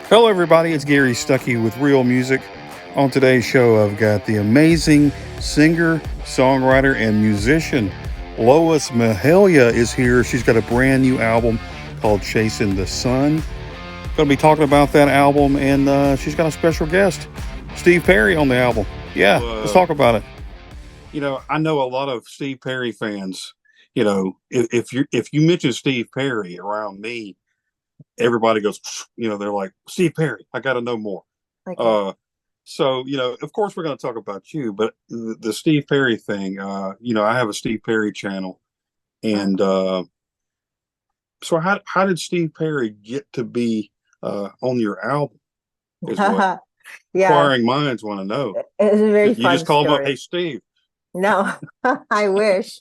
Hello, everybody. It's Gary Stuckey with Real Music. On today's show, I've got the amazing singer, songwriter, and musician Lois Mahalia is here. She's got a brand new album called Chasing the Sun. Going to be talking about that album, and she's got a special guest, Steve Perry, on the album. Yeah, let's Well, talk about it. I know a lot of Steve Perry fans. If you mention Steve Perry around me, everybody goes, they're like, Steve Perry, I got to know more. Okay. Uh, so of course, we're going to talk about you, but the Steve Perry thing, I have a Steve Perry channel, and so how did Steve Perry get to be on your album? Is what Yeah, inquiring minds want to know. it's a very You just fun call him up, story. hey Steve. No, I wish.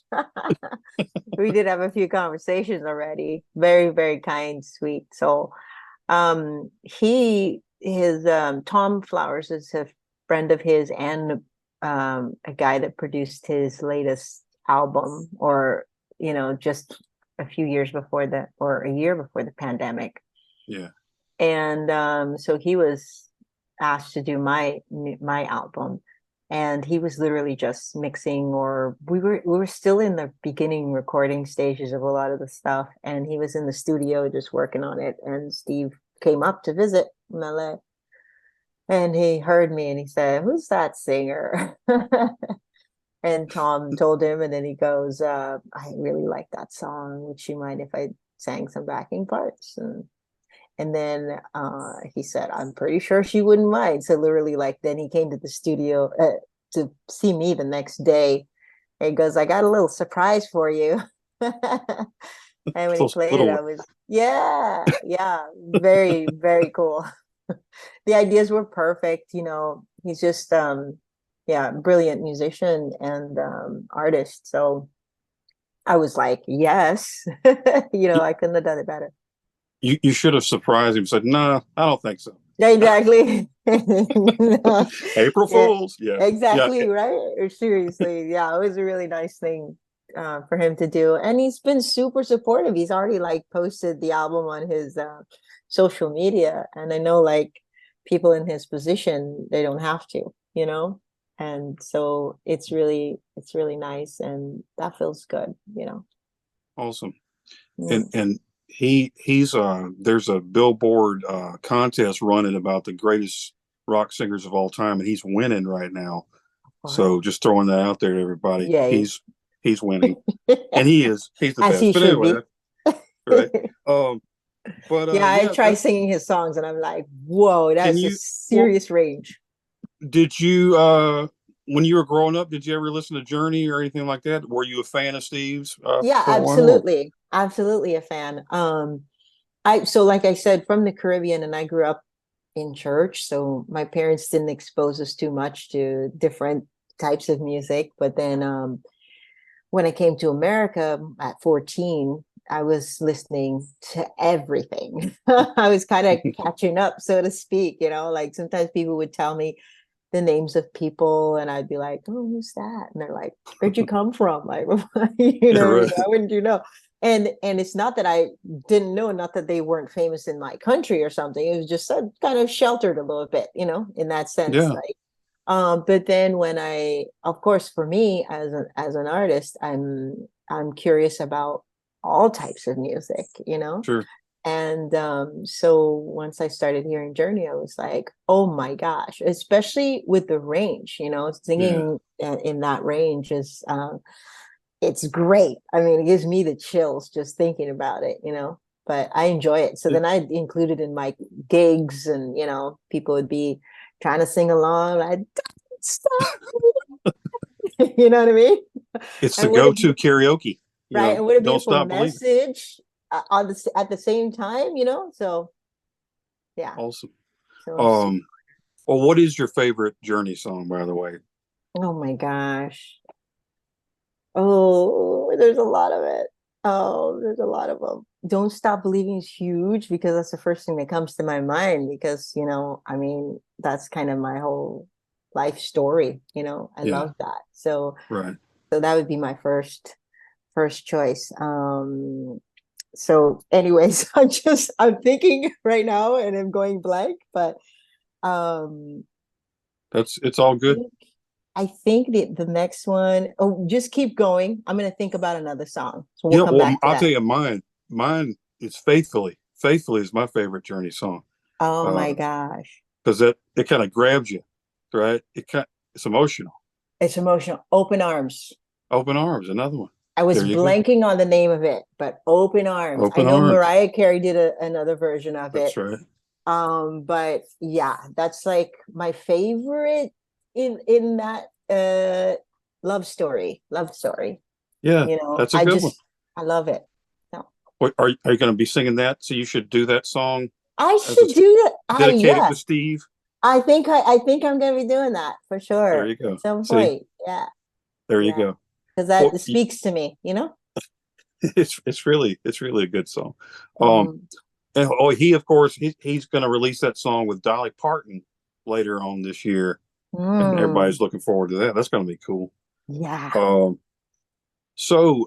We did have a few conversations already. Very, very kind, sweet. So, his Tom Flowers is a friend of his and a guy that produced his latest album, or just a few years before that, or a year before the pandemic. Yeah. And so he was asked to do my album, and he was literally just mixing, or we were still in the beginning recording stages of a lot of the stuff, and he was in the studio just working on it, and Steve came up to visit LA, and he heard me and he said, "Who's that singer?" And Tom told him, and then he goes, "I really like that song. Would you mind if I sang some backing parts?" And then he said, "I'm pretty sure she wouldn't mind." So literally, like, then he came to the studio to see me the next day. And he goes, "I got a little surprise for you." And when he played it, Little I was, yeah, yeah, very, very cool. The ideas were perfect. He's just, yeah, brilliant musician and artist. So I was like, yes, I couldn't have done it better. you should have surprised him. Said, "No, I don't think so." Yeah, exactly. No. April Yeah, Fools. Yeah, yeah. exactly, right? Or seriously, yeah, it was a really nice thing for him to do. And he's been super supportive. He's already like posted the album on his social media. And I know like people in his position, they don't have to. And so it's really nice, and that feels good. Awesome. Yeah. And he's there's a Billboard contest running about the greatest rock singers of all time, and he's winning right now. Or So just throwing that out there to everybody. yay. He's winning, and he's the As he best. But should anyway, be. that's right. Um, but Yeah, I yeah, try singing his songs and I'm like, whoa, can that's a you? Well, serious range. did you when you were growing up? Did you ever listen to Journey or anything like that? Were you a fan of Steve's Yeah, for a while? Or? absolutely. Absolutely a fan. So like I said, from the Caribbean, and I grew up in church, so my parents didn't expose us too much to different types of music. But then when I came to America at 14, I was listening to everything. I was kind of catching up, so to speak, like sometimes people would tell me the names of people, and I'd be like, "Oh, who's that?" And they're like, "Where'd you come from?" Like, Yeah, right. why wouldn't you know? And it's not that I didn't know, not that they weren't famous in my country or something. It was just kind of sheltered a little bit, in that sense. Yeah, Like, but then when of course, for me as an artist, I'm curious about all types of music. sure. And so once I started hearing Journey, I was like, oh my gosh, especially with the range, Yeah. singing in that range it's great. I mean, it gives me the chills just thinking about it. But I enjoy it. So then I included in my gigs, and, people would be trying to sing along. I don't stop. You know what I mean? It's the And what a go-to karaoke. right, and what a Don't beautiful stop believing. message at the same time. So yeah. Awesome. So Um, well, what is your favorite Journey song, by the way? oh my gosh. Oh, there's a lot of it. Oh, there's a lot of them. Don't Stop Believing is huge because that's the first thing that comes to my mind because, I mean, that's kind of my whole life story. I Yeah, love that. So right. that would be my first choice. So anyways, I'm thinking right now and I'm going blank, but um It's all good. I think the next one, oh, just keep going. I'm gonna think about another song. So we'll Yeah, come well, back to I'll tell that. you mine. Mine is Faithfully. Faithfully is my favorite Journey song. Oh my gosh. Because it kind of grabs you, right? It's emotional. It's emotional. Open Arms. Open Arms, another one. I was There you go. blanking on the name of it, but Open Arms. I Open know Arms. Mariah Carey did another version of it. That's right. But yeah, that's like my favorite in that love story. Love story. Yeah, You know, that's a good one. I love it. No. Are you going to be singing that? So you should do that song I as a should do that. dedicated Yeah. to Steve. I think I'm gonna be doing that for There sure you go. at some See, point. Yeah. there you Yeah. go. Because Well, that speaks to me, you know? it's really a good song. Um, Mm. and oh, he of course he's going to release that song with Dolly Parton later on this year, and Mm. everybody's looking forward to that. That's going to be cool. Yeah. Um, so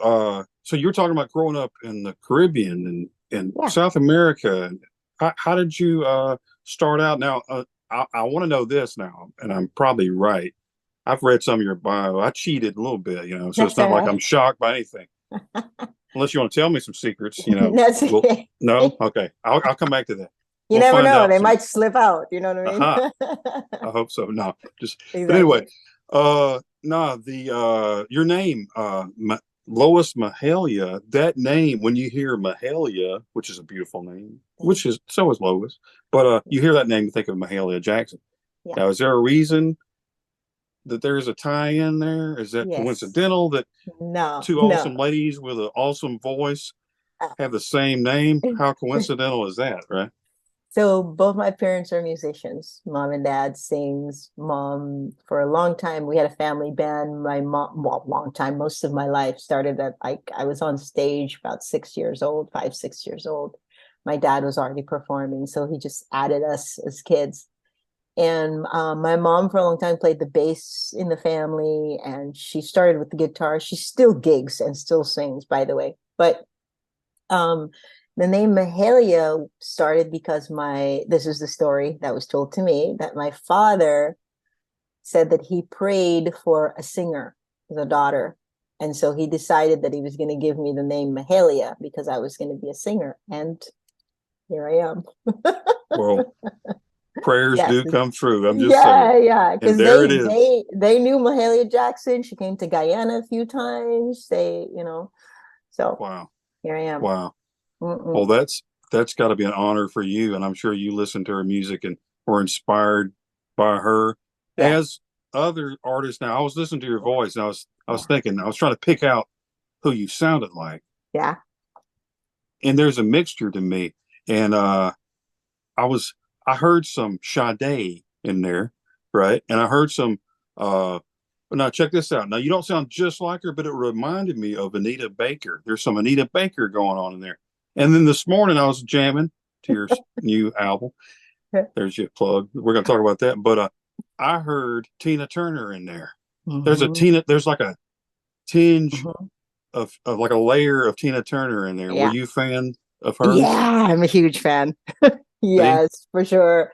you're talking about growing up in the Caribbean and Yeah. South America. How did you start out? Now, I want to know this now, and I'm probably right. I've read some of your bio. I cheated a little bit, so it's That's not all like right. I'm shocked by anything. Unless you want to tell me some secrets, That's Well, okay. no, okay, I'll come back to that. You We'll never find know. out They some. might slip out. You know what I Aha, mean? I hope so. No, but anyway, Exactly. no, your name, Lois Mahalia. That name, when you hear Mahalia, which is a beautiful name, Thank which is so is Lois, but you. you hear that name, you think of Mahalia Jackson. Yeah. Now, is there a reason that there's a tie in there? Is that Yes. coincidental that No, two no. awesome ladies with an awesome voice have the same name? How coincidental is that, right? So both my parents are musicians. Mom and dad sings. Mom, for a long time, we had a family band. My mom, well, long time, most of my life started at like I was on stage about 6 years old, 5, 6 years old. My dad was already performing, so he just added us as kids. And my mom, for a long time, played the bass in the family, and she started with the guitar. She still gigs and still sings, by the way. But um, the name Mahalia started because this is the story that was told to me that my father said that he prayed for a singer, the daughter. And so he decided that he was going to give me the name Mahalia because I was going to be a singer. And here I am. Well, prayers Yes. do come true. I'm just saying. Yeah, yeah. And Because there it is. they knew Mahalia Jackson. She came to Guyana a few times. So Wow. here I am. Wow. Well, Mm-mm. that's got to be an honor for you. And I'm sure you listen to her music and were inspired by her Yeah, as other artists. Now, I was listening to your yeah, voice and I was yeah, thinking, I was trying to pick out who you sounded like. yeah. And there's a mixture to me. And I was I heard some Sade in there, right? And I heard some but now check this out. Now you don't sound just like her, but it reminded me of Anita Baker. There's some Anita Baker going on in there. And then this morning I was jamming to your new album. There's your plug. We're gonna talk about that. But I heard Tina Turner in there. Hmm. There's like a tinge Hmm. of like a layer of Tina Turner in there. Were Yeah, you a fan of hers? yeah. I'm a huge fan. See? Yes, for sure.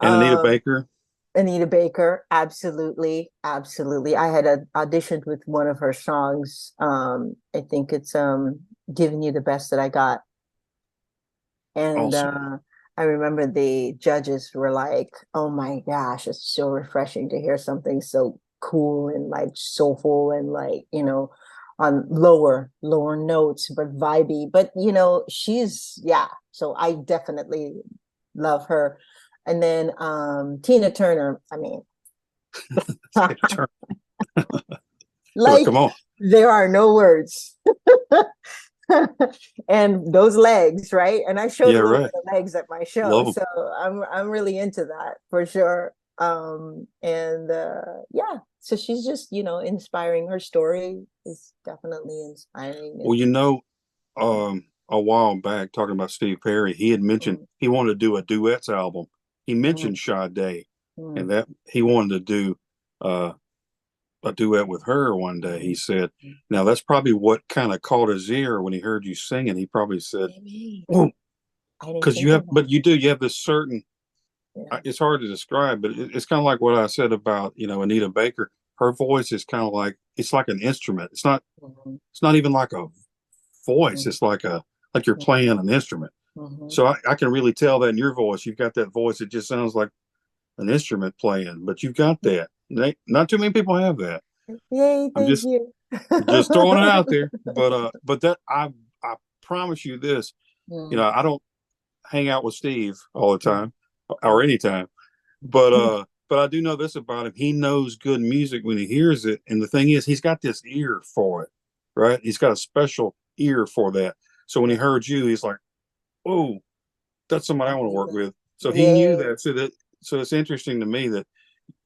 And Anita Um, Baker. Anita Baker, absolutely, absolutely. I had auditioned with one of her songs. I think it's "Giving You the Best That I Got," and Awesome. I remember the judges were like, "Oh my gosh, it's so refreshing to hear something so cool and like soulful and like on lower notes but vibey." But she's yeah. So I definitely love her. And then Tina Turner, I mean, Tina Turner. like Come on. there are no words. And those legs, right? And I showed Yeah, a little right. bit of legs at my show, Love them. so I'm really into that for sure. And yeah, so she's just inspiring. Her story is definitely inspiring. Well, And a while back, talking about Steve Perry, he had mentioned mm, he wanted to do a duets album. He mm, mentioned Sade, and mm, that he wanted to do uh, a duet with her one day. He said, now that's probably what kind of caught his ear when he heard you singing. He probably said, Maybe. oh, I didn't because think of that. you have this certain, Yeah. it's hard to describe, but it's kind of like what I said about, Anita Baker. Her voice is kind of like, it's like an instrument. Mhm. It's not even like a voice. Mhm. It's like you're playing an instrument. Mhm. So I can really tell that in your voice. You've got that voice. It just sounds like an instrument playing, but you've got that. Not too many people have that. Yay, I'm thank just you. just throwing it out there. But that I promise you this. Mm. I don't hang out with Steve all the time or anytime, but I do know this about him. He knows good music when he hears it, and the thing is, he's got this ear for it, right? He's got a special ear for that. So when he Yeah. heard you, he's like, "Oh, that's somebody I I want to need work that. with." So he knew Yay. that. So it's interesting to me that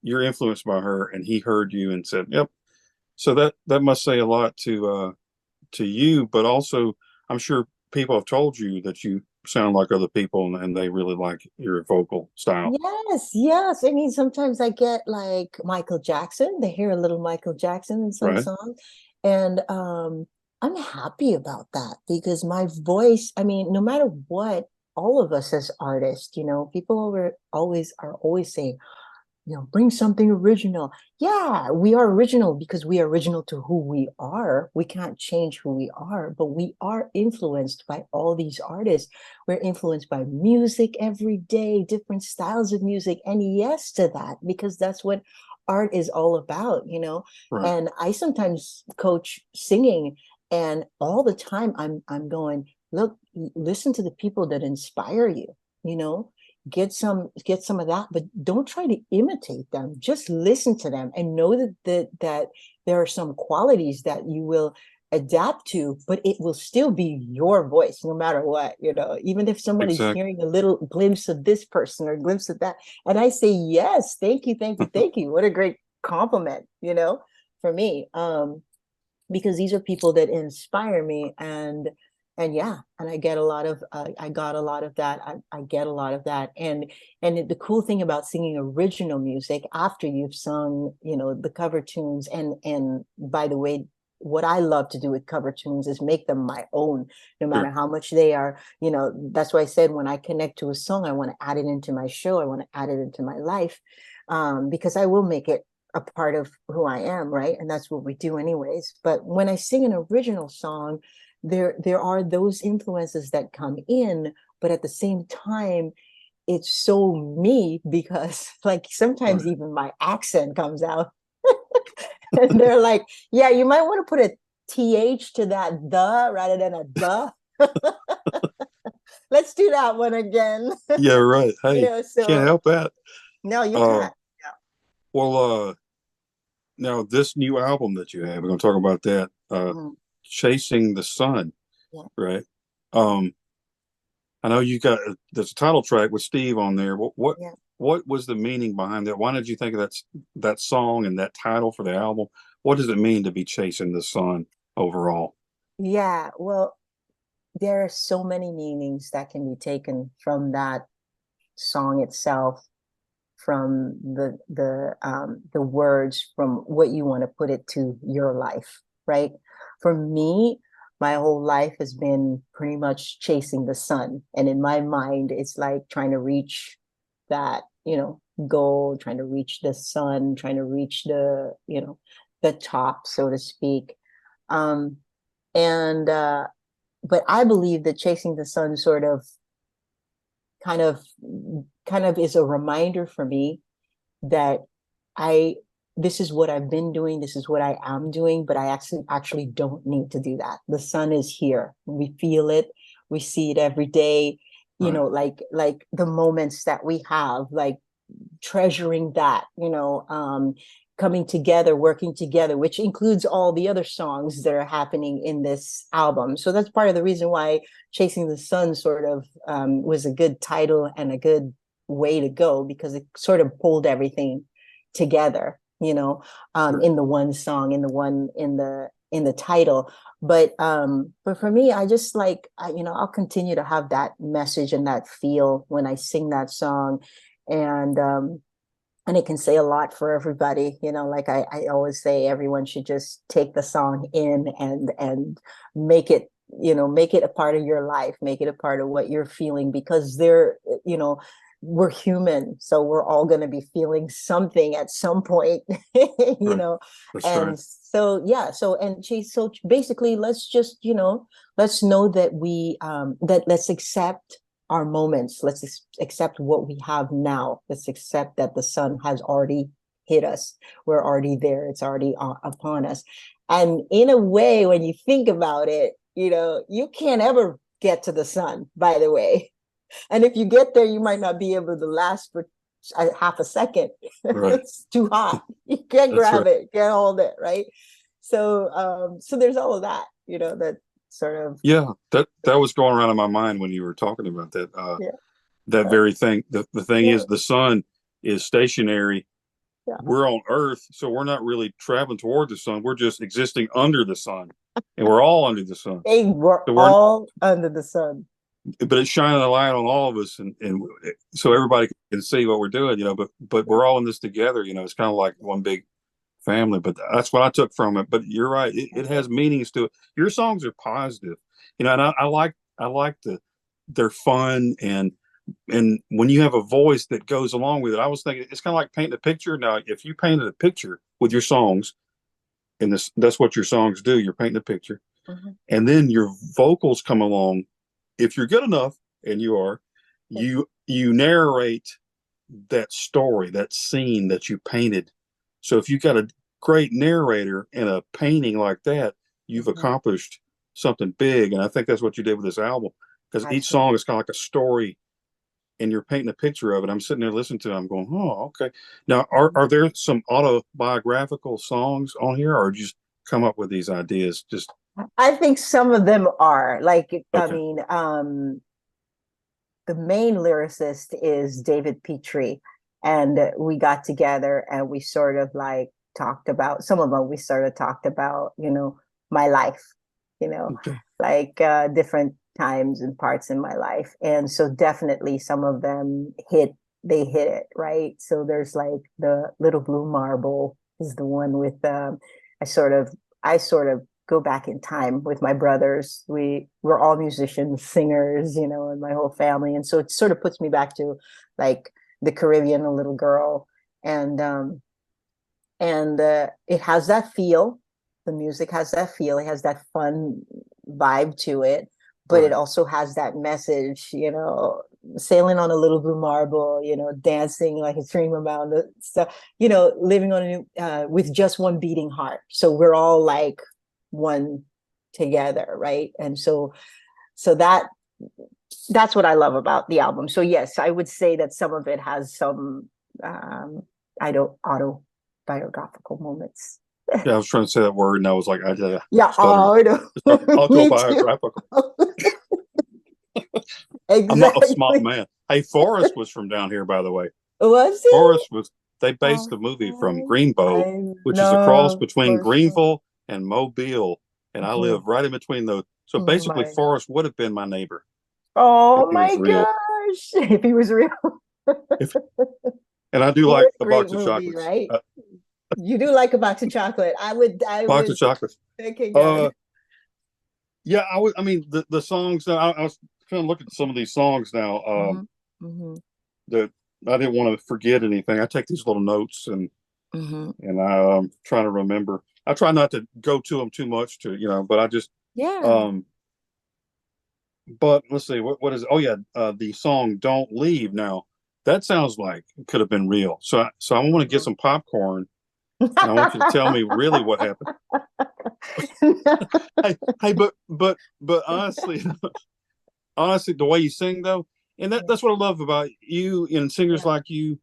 you're influenced by her, and he heard you and said, "Yep." So that must say a lot to you, but also I'm sure people have told you that you sound like other people, and they really like your vocal style, Yes, yes. I mean, sometimes I get like Michael Jackson. They hear a little Michael Jackson in some right? songs. And I'm happy about that because my voice, I mean, no matter what, all of us as artists, people are always saying, bring something original. Yeah, we are original because we are original to who we are. We can't change who we are, but we are influenced by all these artists. We're influenced by music every day, different styles of music. And yes to that, because that's what art is all about. Right. And I sometimes coach singing, and all the time I'm going, look, listen to the people that inspire you know get some of that, but don't try to imitate them. Just listen to them and know that there are some qualities that you will adapt to, but it will still be your voice no matter what. Even if someone is Exactly. hearing a little glimpse of this person or a glimpse of that, and I say yes, thank you, thank you, thank you. What a great compliment for me. Because these are people that inspire me, and yeah, and I get a lot of I got a lot of that. I get a lot of that. And the cool thing about singing original music after you've sung the cover tunes, and by the way, what I love to do with cover tunes is make them my own, no matter Sure. how much they are. That's why I said when I connect to a song, I want to add it into my show, I want to add it into my life, because I will make it a part of who I am, right? And that's what we do anyways. But when I sing an original song, there are those influences that come in, but at the same time, it's so me because like sometimes Right. even my accent comes out. And they're like, yeah, you might want to put a th to that the rather than a duh. Let's do that one again. Yeah. Right. Hey, can't So help that. no, you Uh, can't. well, now this new album that you have, we're gonna talk about that. Mm, Chasing the Sun, yeah, right? Um, I know you got there's a title track with Steve on there. yeah. What was the meaning behind that? Why did you think of that song and that title for the album? What does it mean to be chasing the sun overall? Yeah, well, there are so many meanings that can be taken from that song itself, from the words, from what you want to put it to your life, right? For me, my whole life has been pretty much chasing the sun, and in my mind, it's like trying to reach that goal, trying to reach the sun, trying to reach the top, so to speak. Um, and but I believe that chasing the sun sort of kind of kind of is a reminder for me that I this is what I've been doing, this is what I am doing, but I actually don't need to do that. The sun is here. We feel it, we see it every day, Right. like the moments that we have, like treasuring that, coming together, working together, which includes all the other songs that are happening in this album. So that's part of the reason why Chasing the Sun sort of was a good title and a good way to go, because it sort of pulled everything together, Sure. in the one song, in the title. But for me, I just I'll continue to have that message and that feel when I sing that song. And and it can say a lot for everybody. Like I always say, everyone should just take the song in and make it, make it a part of your life, make it a part of what you're feeling, because we're human, so we're all going to be feeling something at some point. you Right. know That's right. and so yeah, so basically, let's just, let's know that let's accept our moments. Let's accept what we have now. Let's accept that the sun has already hit us. We're already there. It's already upon us. And in a way, when you think about it, you can't ever get to the sun, by the way. And if you get there, you might not be able to last for half a second. Right. It's too hot. You can't That's grab right. it, can't hold it, right? So there's all of that, that sort of, Yeah, that was going around in my mind when you were talking about that. yeah, That very thing. The thing yeah, is, the sun is stationary. yeah. We're on Earth, so we're not really traveling toward the sun. We're just existing under the sun, and we're all under the sun. Hey, we're So all under the sun. but it's shining a light on all of us, and so everybody can see what we're doing, But we're all in this together, It's kind of like one big family. But that's what I took from it. But you're right; it has meanings to it. Your songs are positive, and I like they're fun, and when you have a voice that goes along with it. I was thinking it's kind of like painting a picture. Now, if you painted a picture with your songs, and that's what your songs do, you're painting a picture, Mm-hmm. and then your vocals come along. If you're good enough, and you are, you narrate that story, that scene that you painted. So if you got a great narrator in a painting like that, you've Mm-hmm. accomplished something big. And I think that's what you did with this album, because each Absolutely. song is kind of like a story, and you're painting a picture of it. I'm sitting there listening to it. I'm going, oh, okay. Now, are there some autobiographical songs on here, or just come up with these ideas? Just I think some of them are like, I okay, mean, the main lyricist is David Petrie, and we got together and we sort of like talked about some of them. We sort of talked about, my life, you know, okay, like different times and parts in my life, and so definitely some of them they hit it right. So there's like the Little Blue Marble is the one with I sort of I sort of go back in time with my brothers. We're all musicians, singers, and my whole family. And so it sort of puts me back to like the Caribbean, a little girl. And it has that feel. The music has that feel. It has that fun vibe to it, but it right. also has that message, sailing on a little blue marble, dancing like a dream about the stuff, living on with just one beating heart. So we're all like one together, right? And so that's what I love about the album. So yes, I would say that some of it has some I don't autobiographical moments. Yeah, I was trying to say that word, and I was like, I Yeah, stuttered. I know. Me too. Autobiographical. I'm not a smart Exactly. man. Hey, Forrest was from down here, by the way. Was Forrest it? was. They based the movie from Greenbow, I which is a cross know between for sure. Greenville and Mobile, and I live Mhm. right in between those. So Oh basically, my God. Forrest would have been my neighbor if Oh he was my real. gosh. If he was real. If and I do What like a a great box of movie, chocolates. right? You do like a box of chocolate. I Box would. of chocolates. Okay, Uh, good. yeah, I was. I mean, the songs. I was trying to look at some of these songs now. Hmm. Hmm. That I didn't want to forget anything. I take these little notes, Hmm. and I'm trying to remember. I try not to go to them too much, but I just. Yeah. Um, but let's see, what is? Oh yeah, the song "Don't Leave." Now that sounds like it could have been real. So I want to get Mhm. some popcorn, and I want you to tell me really what happened. Hey, but honestly, honestly, the way you sing though, and that's what I love about you and singers Yeah, like you,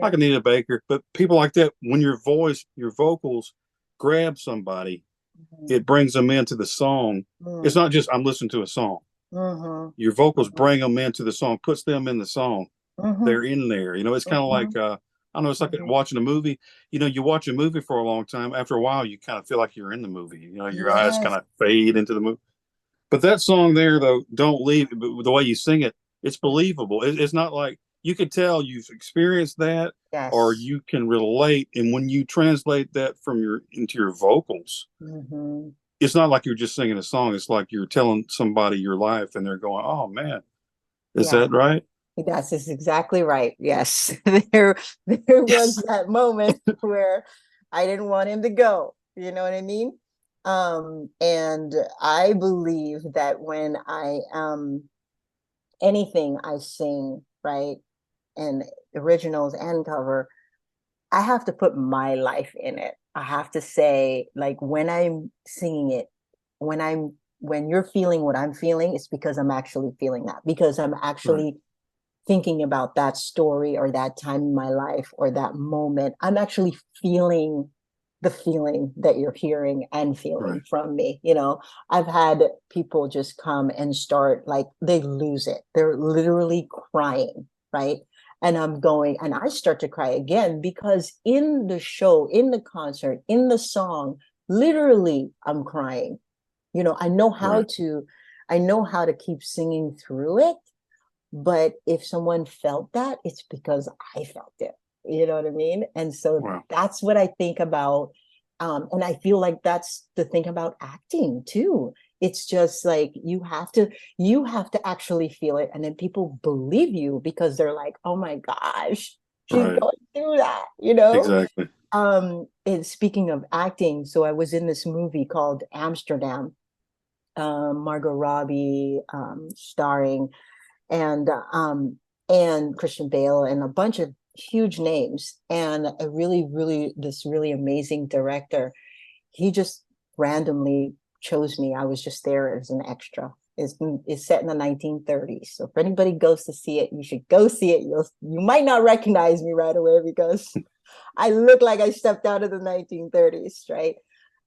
like yeah. Anita Baker, but people like that. When your voice, your vocals grab somebody, Mhm. it brings them into the song. It's Mm. not just I'm listening to a song. Mhm. Your vocals Mhm. bring them into the song, puts them in the song. They're Mhm. in there. It's kind of like Mhm. I don't know. It's like Mhm. watching a movie. You watch a movie for a long time. After a while, you kind of feel like you're in the movie. Your eyes kind Yes. of fade into the movie. But that song there, though, "Don't Leave," the way you sing it, it's believable. It's not like you could tell you've experienced that, or Yes. you can relate. And when you translate that from into your vocals, Hmm. it's not like you're just singing a song. It's like you're telling somebody your life, and they're going, "Oh man, is Yeah. that right?" That's just exactly right. Yes. There was Yes. that moment where I didn't want him to go. You know what I mean? And I believe that when I anything I sing, right, and originals and cover, I have to put my life in it. I have to say, like, when I'm singing it, when you're feeling what I'm feeling, it's because I'm actually feeling that, because I'm Right. actually thinking about that story or that time in my life or that moment. I'm actually feeling the feeling that you're hearing and feeling Right. from me. You know, I've had people just come and start, like, they lose it. They're literally crying, right? And I'm going, and I start to cry again because in the show, in the concert, in the song, literally I'm crying. You know, Right. I know how to keep singing through it, but if someone felt that, it's because I felt it. You know what I mean? And so Wow. that's what I think about. And I feel like that's the thing about acting too. It's just like you have to actually feel it, and then people believe you because they're like, oh my gosh, she's Right. going through that, you know? Exactly. And speaking of acting, so I was in this movie called Amsterdam, Margot Robbie, starring, and Christian Bale and a bunch of huge names, and a this really amazing director. He just randomly chose me. I was just there as an extra. It's set in the 1930s. So if anybody goes to see it, you should go see it. You might not recognize me right away because I look like I stepped out of the 1930s, right?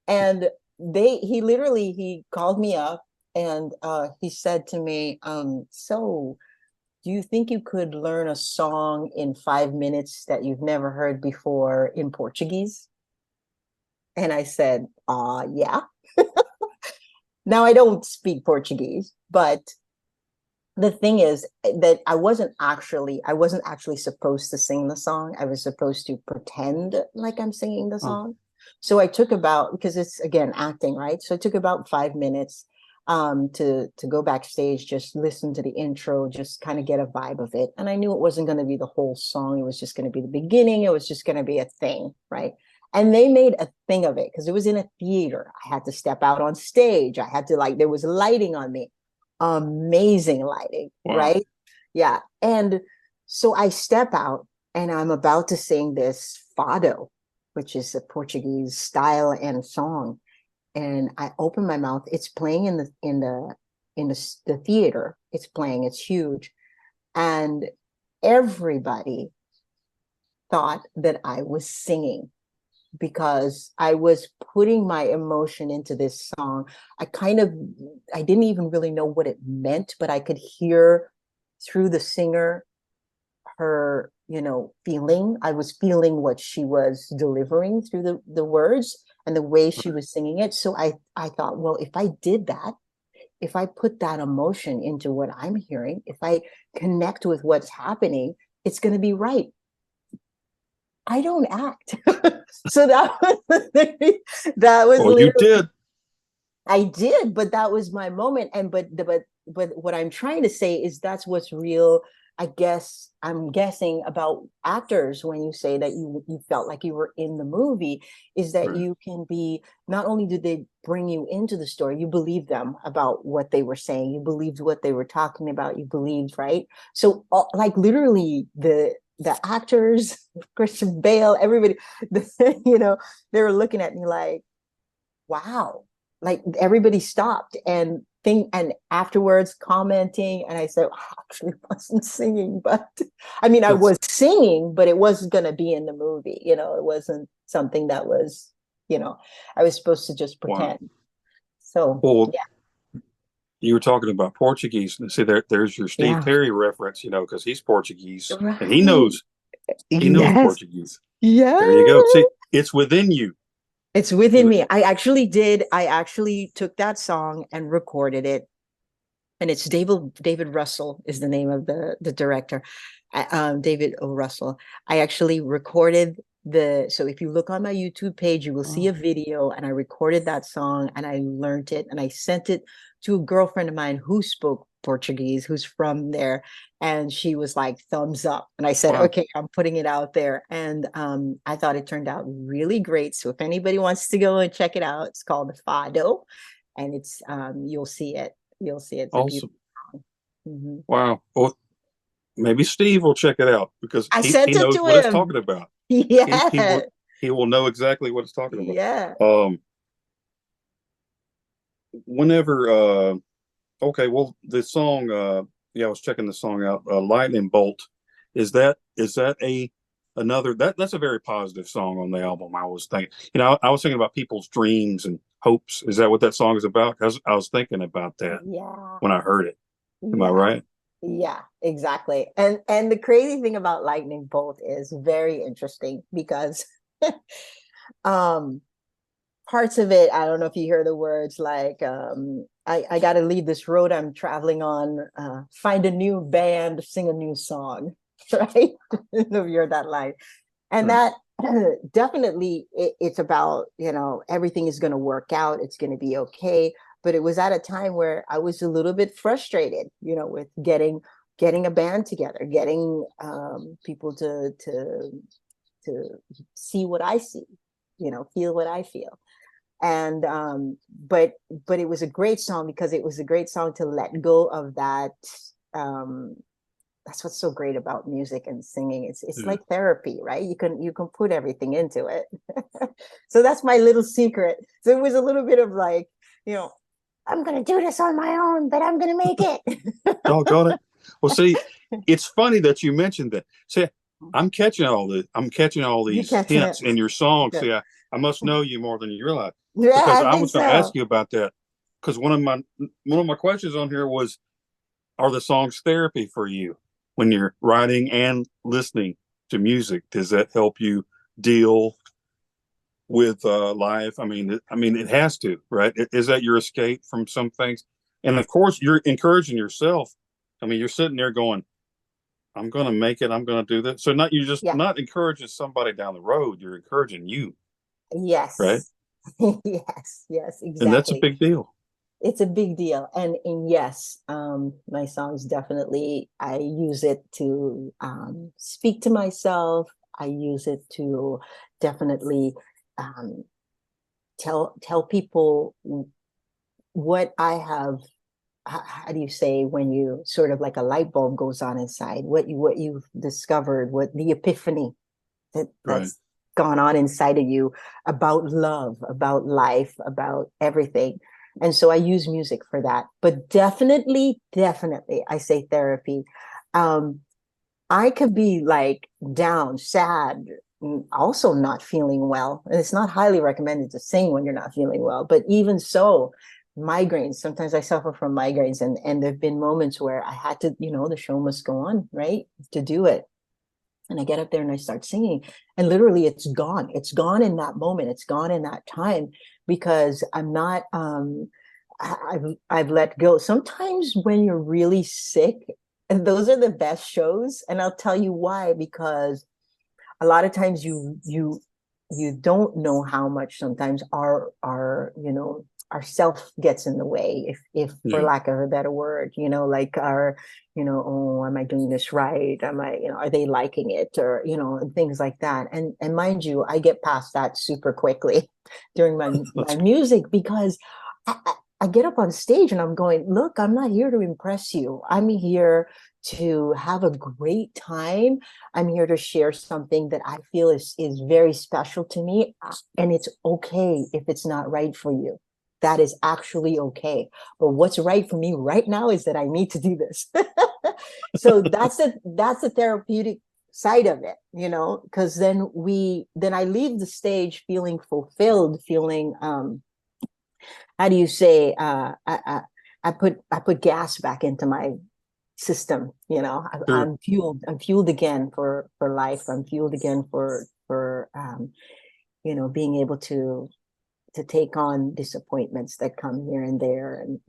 And he called me up, and he said to me, so do you think you could learn a song in 5 minutes that you've never heard before in Portuguese? And I said, yeah. Now I don't speak Portuguese, but the thing is that I wasn't actually supposed to sing the song. I was supposed to pretend like I'm singing the Oh, song. So I took about, because it's again acting, right? So I took about 5 minutes to go backstage, just listen to the intro, just kind of get a vibe of it. And I knew it wasn't going to be the whole song. It was just going to be the beginning. It was just going to be a thing, right? And they made a thing of it because it was in a theater. I had to step out on stage. I had to, like, there was lighting on me, amazing lighting, wow. right? Yeah. And so I step out and I'm about to sing this fado, which is a Portuguese style and song. And I open my mouth. It's playing the theater. It's playing. It's huge. And everybody thought that I was singing because I was putting my emotion into this song. I didn't even really know what it meant, but I could hear through the singer her, feeling. I was feeling what she was delivering through the words and the way she Right. was singing it. So I thought, well, if I did that, if I put that emotion into what I'm hearing, if I connect with what's happening, it's going to be right. I don't act. So that was Well, you literally, did. I did, but that was my moment. And but what I'm trying to say is that's what's real. I guess I'm guessing about actors when you say that you felt like you were in the movie, is that Right. you can be, not only did they bring you into the story, you believe them about what they were saying, you believed what they were talking about, you believed, right? So like literally the actors, Christian Bale, everybody, they were looking at me like, wow, like everybody stopped and afterwards commenting, and I said, I actually wasn't singing, but I mean, I That's was singing, but it wasn't going to be in the movie. It wasn't something that was, I was supposed to just wow. pretend. So Well, yeah. you were talking about Portuguese. And see, there's your Steve Yeah. Perry reference, because he's Portuguese and he Right. knows Yes. Portuguese. There you go. Yes. See, it's within you. It's within You me. I actually took that song and recorded it and it's David Russell is the name of the director. David O. Russell. I actually recorded so if you look on my YouTube page, you will see a video, and I recorded that song and I learned it and I sent it to a girlfriend of mine who spoke Portuguese, who's from there. And she was like, thumbs up. And I said, Wow. okay, I'm putting it out there. And I thought it turned out really great. So if anybody wants to go and check it out, it's called Fado. And it's you'll see it. You'll see it. It's a Awesome. beautiful song. Mhm. Wow. Well, maybe Steve will check it out because I he sent it knows to what it's him. talking about. Yeah. He will know exactly what it's talking about. Yeah. Whenever okay, well, the song yeah, I was checking the song out. Lightning Bolt, is that another that's a very positive song on the album. I was thinking, I was thinking about people's dreams and hopes. Is that what that song is about? Because I was thinking about that Yeah. when I heard it. Am I Yeah. right? Yeah, exactly. And the crazy thing about Lightning Bolt is very interesting because um parts of it, I don't know if you hear the words like I gotta leave this road I'm traveling on, find a new band, sing a new song, right? If you heard that line. And Right. that definitely it's about, everything is gonna work out, it's gonna be okay. But it was at a time where I was a little bit frustrated, with getting a band together, getting people to see what I see, feel what I feel. And but it was a great song because it was a great song to let go of that. um that's what's so great about music and singing. It's Yeah. like therapy, right? You can put everything into it. So that's my little secret. So it was a little bit of like, I'm gonna do this on my own, but I'm gonna make it. Doggone it. Well, see, it's funny that you mentioned that. See, I'm catching all You these catching it? hints in your song. Good. See, I must know you more than you realize Yeah, because I I think was going to ask so. you about that because one of my questions on here was, are the songs therapy for you when you're writing and listening to music? Does that help you deal with life? I mean, it has to, right? Is that your escape from some things? And of course, you're encouraging yourself. I mean, you're sitting there going, I'm going to make it. I'm going to do this. So not you just Yeah. not encouraging somebody down the road. You're encouraging you, right? Yes. Yes, And that's a exactly. big deal. It's a big deal. And yes, my songs definitely, I use it to speak to myself. I use it to definitely um, tell people what I have. How do you say when you sort of like a light bulb goes on inside? What you've discovered, what the epiphany Right. that's gone on inside of you about love, about life, about everything. And so I use music for that. But definitely, I say therapy. Um, I could be like down, sad, also not feeling well. And it's not highly recommended to sing when you're not feeling well. But even so, migraines, sometimes I suffer from migraines. And there have been moments where I had to, the show must go on, right? To do it. And I get up there and I start singing, and literally it's gone. It's gone in that moment. It's gone in that time because I'm not. I've let go. Sometimes when you're really sick, and those are the best shows, and I'll tell you why. Because a lot of times you don't know how much sometimes our self gets in the way, if for Yeah. lack of a better word, like our, oh, am I doing this right, am I, are they liking it, or and things like that. And mind you, I get past that super quickly during my music because I get up on stage and I'm going, look, I'm not here to impress you, I'm here to have a great time. I'm here to share something that I feel is very special to me. And it's okay if it's not right for you. That is actually okay. But what's right for me right now is that I need to do this. So that's the therapeutic side of it, because then I leave the stage feeling fulfilled, feeling how do you say, I put gas back into my system. Sure. I'm fueled again for life. I'm fueled again for being able to take on disappointments that come here and there. And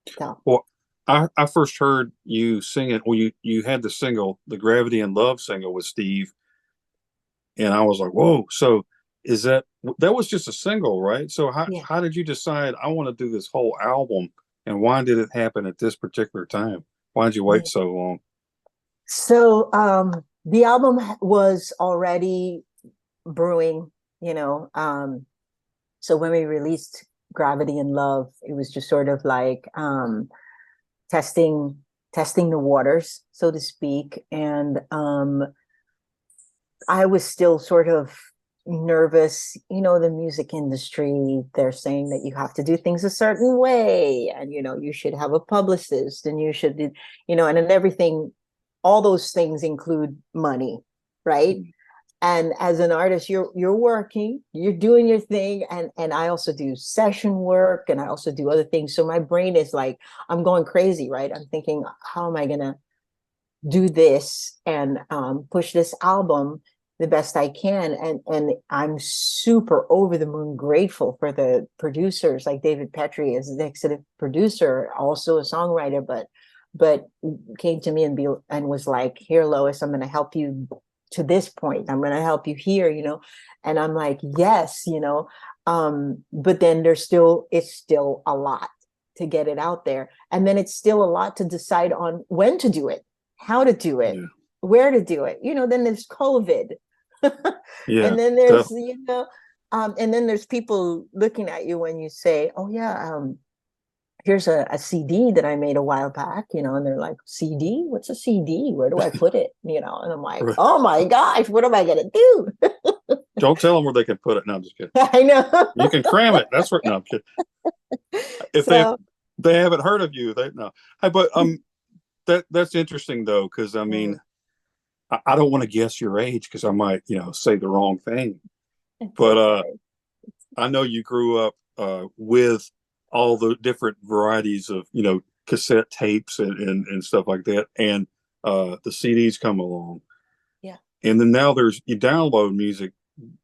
So Well, I first heard you sing it. Well, you had the single, the Gravity and Love single with Steve, and I was like, whoa. So is that was just a single, right? So yeah. how did you decide I want to do this whole album, and why did it happen at this particular time? Why did you wait so long? So the album was already brewing, you know. So when we released Gravity and Love, it was just sort of like testing testing the waters, so to speak. And I was still sort of nervous. You know, the music industry, they're saying that you have to do things a certain way, and you should have a publicist, and you should do, and then everything, all those things include money, right? And as an artist, you're working, you're doing your thing, and I also do session work, and I also do other things. So my brain is like, I'm going crazy, right? I'm thinking, how am I gonna do this and push this album the best I can? And I'm super over the moon grateful for the producers like David Petrie as the executive producer, also a songwriter, but came to me and was like, here, Lois, I'm going to help you to this point. I'm going to help you here, and I'm like, yes, but then it's still a lot to get it out there. And then it's still a lot to decide on when to do it, how to do it, Yeah, where to do it. Then there's COVID. yeah, And then there's, definitely. and then there's people looking at you when you say, oh yeah, here's a CD that I made a while back, and they're like, CD? What's a CD? Where do I put it? And I'm like, Right. oh my gosh, what am I gonna do? Don't tell them where they can put it. No, I'm just kidding. I know. You can cram it. That's what. No, I'm kidding. If So they haven't heard of you, they no. Hey, but that's interesting though, because I mean, I don't want to guess your age because I might say the wrong thing. it's But okay. I know you grew up with all the different varieties of cassette tapes and stuff like that, and the CDs come along, Yeah. and then now you download music.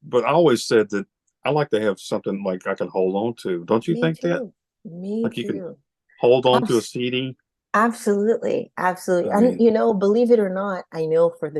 But I always said that I like to have something like I can hold on to. Don't you Me think that? too. Me Like you can too. hold on to a Abs- CD? Absolutely. Absolutely. I And mean, believe it or not, I know for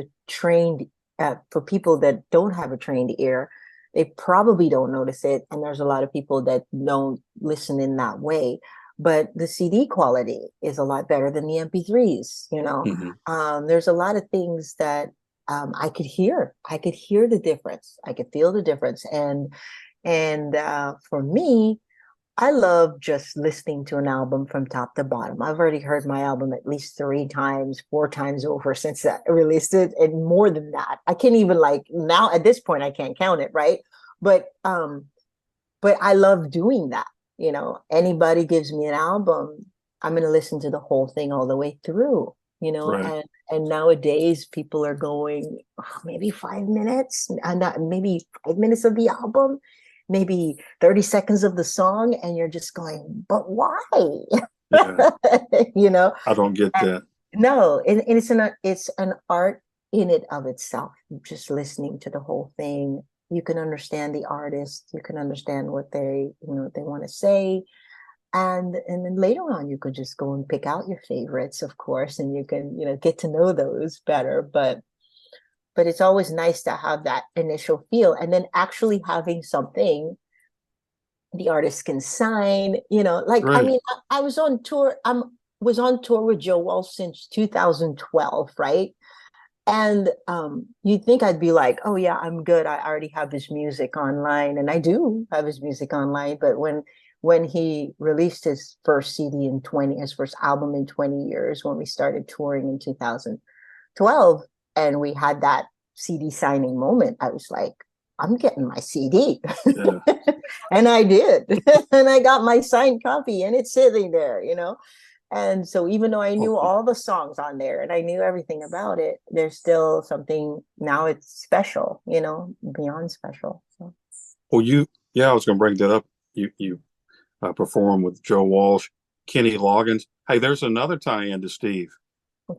people that don't have a trained ear, they probably don't notice it. And there's a lot of people that don't listen in that way. But the CD quality is a lot better than the MP3s. mhm. There's a lot of things that I could hear. I could hear the difference. I could feel the difference. And for me, I love just listening to an album from top to bottom. I've already heard my album at least 3 times, 4 times over since I released it, and more than that. I can't even, like, now at this point I can't count it, right? But I love doing that. Anybody gives me an album, I'm going to listen to the whole thing all the way through. Right. And nowadays people are going, "Oh, maybe 5 minutes, and not maybe 5 minutes of the album, maybe 30 seconds of the song," and you're just going, but why? Yeah, you know I don't get And- that. no, and it's an art in it of itself. Just listening to the whole thing, you can understand the artist, you can understand what they want to say, and then later on you could just go and pick out your favorites, of course, and you can get to know those better. But it's always nice to have that initial feel, and then actually having something the artist can sign. Like, I Right. mean, I was on tour. Was on tour with Joe Walsh since 2012, right? And you'd think I'd be like, oh yeah, I'm good. I already have his music online, and I do have his music online. But when he released his first CD his first album in 20 years, when we started touring in 2012, and we had that CD signing moment, I was like, I'm getting my CD. Yeah. And I did. And I got my signed copy, and it's sitting there. And so even though I Well, knew all the songs on there and I knew everything about it, there's still something, now it's special, beyond special. So yeah, I was going to bring that up. You perform with Joe Walsh, Kenny Loggins. Hey, there's another tie-in to Steve.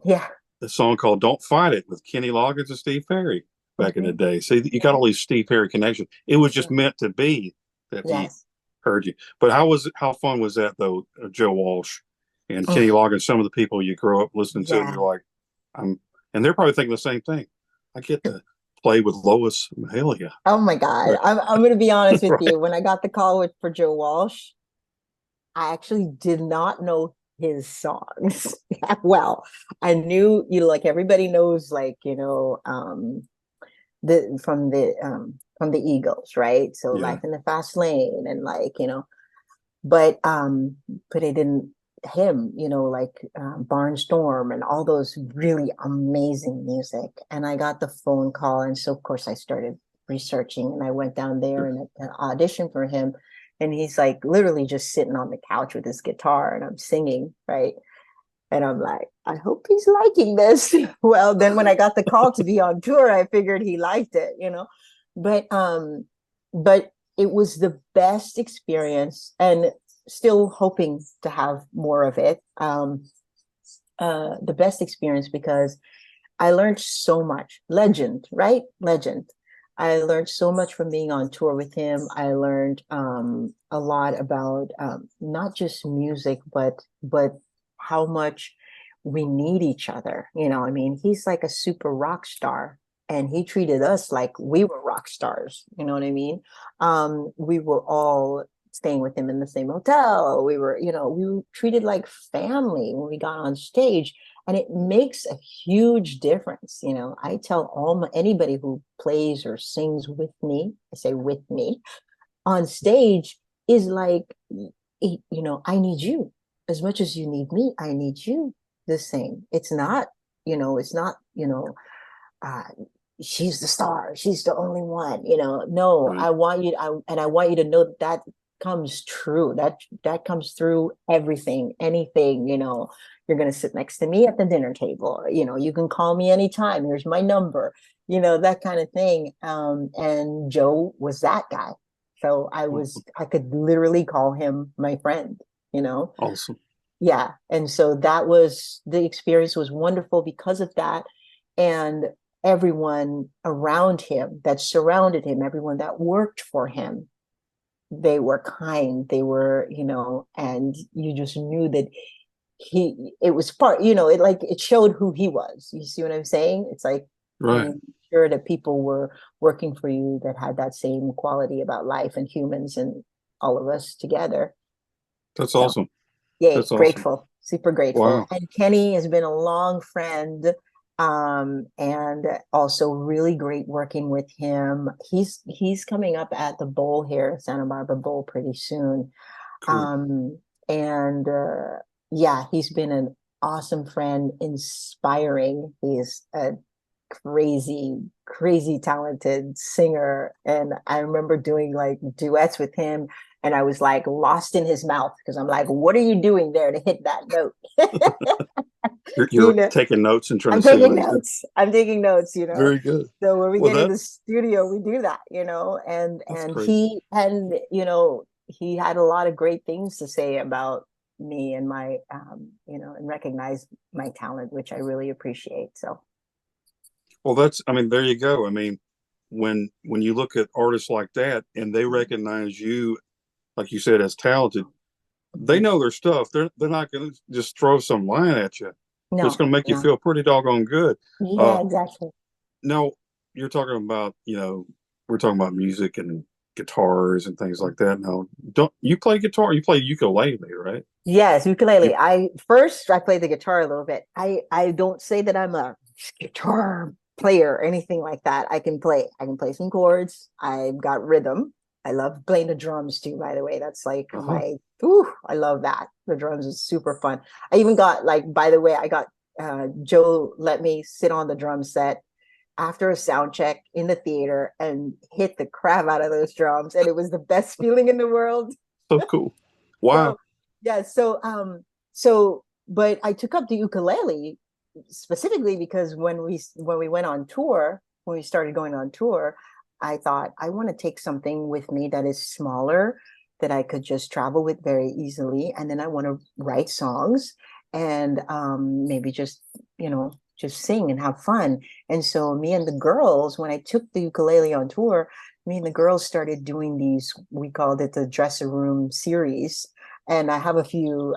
yeah. A song called "Don't Fight It" with Kenny Loggins and Steve Perry back in the Mhm. day. See, you got Yeah. all these Steve Perry connections. It was just Yeah. meant to be that he Yes. heard you. But how fun was that though, Joe Walsh? and Kenny Oh, Loggins, some of the people you grow up listening to, and yeah. you're like, and they're probably thinking the same thing. I get to play with Lois Mahalia. Oh my God. I'm going to be honest with Right. you. When I got the call for Joe Walsh, I actually did not know his songs well. I knew, like everybody knows, like, from the Eagles, right? So Yeah. Life in the Fast Lane and like, but but it didn't him, like Barnstorm and all those really amazing music. And I got the phone call, and so of course I started researching, and I went down there and auditioned for him. And he's like literally just sitting on the couch with his guitar, and I'm singing, right? And I'm like, I hope he's liking this. Well, then when I got the call to be on tour, I figured he liked it. But but it was the best experience, and still hoping to have more of it. The best experience because I learned so much. Legend, right? Legend. I learned so much from being on tour with him. I learned a lot about not just music, but how much we need each other. I mean, he's like a super rock star, and he treated us like we were rock stars. You know what I mean? We were all staying with him in the same hotel. We were treated like family when we got on stage, and it makes a huge difference. I tell anybody who plays or sings with me, I say with me on stage, is like, I need you as much as you need me. I need you the same. It's not uh she's the star, she's the only one. No, Right. I want you, and I want you to know that comes true, that comes through everything, anything. You're going to sit next to me at the dinner table. You can call me anytime, here's my number, that kind of thing. And Joe was that guy. So I could literally call him my friend. you know Awesome. yeah. And so that was, the experience was wonderful because of that. And everyone around him that surrounded him, everyone that worked for him, they were kind, they were, and you just knew that it was it showed who he was. You see what I'm saying? It's like you Right. made sure that people were working for you that had that same quality about life and humans and all of us together. That's So awesome. yay, That's awesome. grateful, super grateful. Wow. And Kenny has been a long friend, and also really great working with him. He's coming up at the Bowl here, Santa Barbara Bowl, pretty soon. Cool. And yeah, he's been an awesome friend, inspiring. He's a crazy, crazy talented singer. And I remember doing like duets with him, and I was like lost in his mouth because I'm like, what are you doing there to hit that note? You're, you you're know, taking notes and trying I'm to see what taking he's doing. notes. I'm taking notes. Very good. So when we Well, get in the studio, we do that, that's and crazy. he had a lot of great things to say about me and my and recognize my talent, which I really appreciate. So Well, I mean, there you go. I mean, when you look at artists like that and they recognize you, like you said, as talented, they mhm. know their stuff. They're not going to just throw some line at you. It's No, going to make you no. feel pretty doggone good. Uh, Yeah, exactly. now you're talking about, we're talking about music and guitars and things like that. Now, don't you play guitar? You play ukulele, right? Yes, You, ukulele. I play the guitar a little bit. I don't say that I'm a guitar player or anything like that. I can play some chords. I've got rhythm. I love playing the drums too, by the way. That's like uh-huh. I love that. The drums is super fun. I even got, like, by the way, I got Joe let me sit on the drum set after a sound check in the theater and hit the crap out of those drums, and it was the best feeling in the world. So cool. Wow. So yeah, so but I took up the ukulele specifically because when we went on tour, when we started going on tour, I thought I want to take something with me that is smaller, that I could just travel with very easily, and then I want to write songs and maybe just sing and have fun. And so me and the girls, when I took the ukulele on tour, me and the girls started doing these, we called it the dresser room series. And I have a few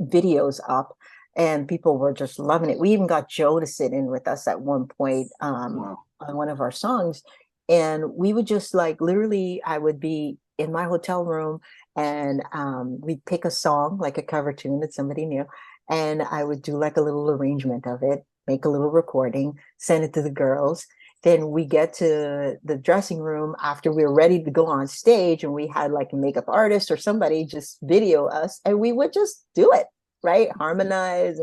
videos up, and people were just loving it. We even got Joe to sit in with us at one point, Wow. on one of our songs, and we would just like literally, I would be in my hotel room, and we'd pick a song, like a cover tune that somebody knew, and I would do like a little arrangement of it, make a little recording, send it to the girls. Then we get to the dressing room after we were ready to go on stage, and we had like a makeup artist or somebody just video us, and we would just do it, right? Harmonize.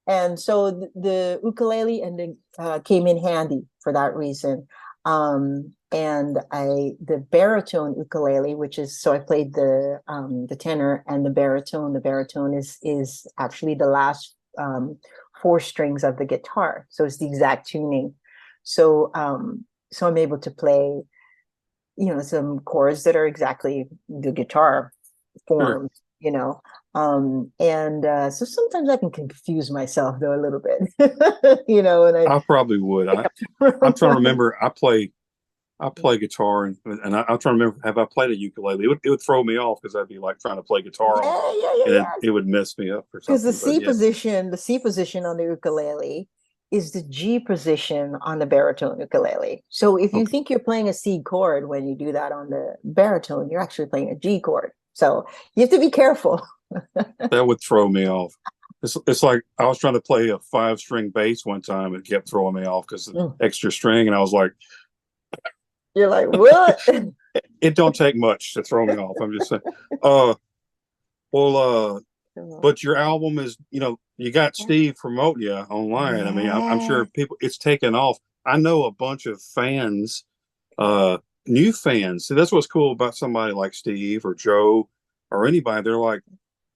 And so the ukulele and came in handy for that reason. And the baritone ukulele, which is, so I played the tenor and the baritone. The baritone is actually the last four strings of the guitar, so it's the exact tuning. So so I'm able to play, some chords that are exactly the guitar Sure. forms, and so sometimes I can confuse myself though a little bit, and I probably would. I'm trying to remember. I play guitar, I'm trying to remember, have I played a ukulele? It would throw me off because I'd be like trying to play guitar on it, yeah, yeah, yeah, and yeah. it would mess me up or Because something. But yeah, the C position on the ukulele is the G position on the baritone ukulele. So if you okay, think you're playing a C chord when you do that on the baritone, you're actually playing a G chord. So you have to be careful. that would throw me off. It's like I was trying to play a 5 string bass one time. It kept throwing me off because of Mm. the extra string, and I was like, You're like, what? it don't take much to throw me off. I'm just saying. Uh, well, but your album is, you got Steve promoting you online. I mean, I'm Yeah. sure people, it's taken off. I know a bunch of fans, uh, new fans. So that's what's cool about somebody like Steve or Joe or anybody. They're like,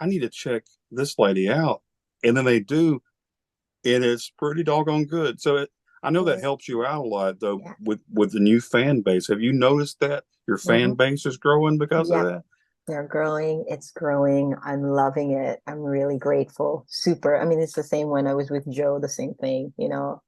I need to check this lady out. And then they do, and it's pretty doggone good. So I know that helps you out a lot though Yeah. with the new fan base. Have you noticed that your fan Mhm. base is growing because of Yeah. that? They're growing. It's growing. I'm loving it. I'm really grateful. Super. I mean, it's the same when I was with Joe, the same thing.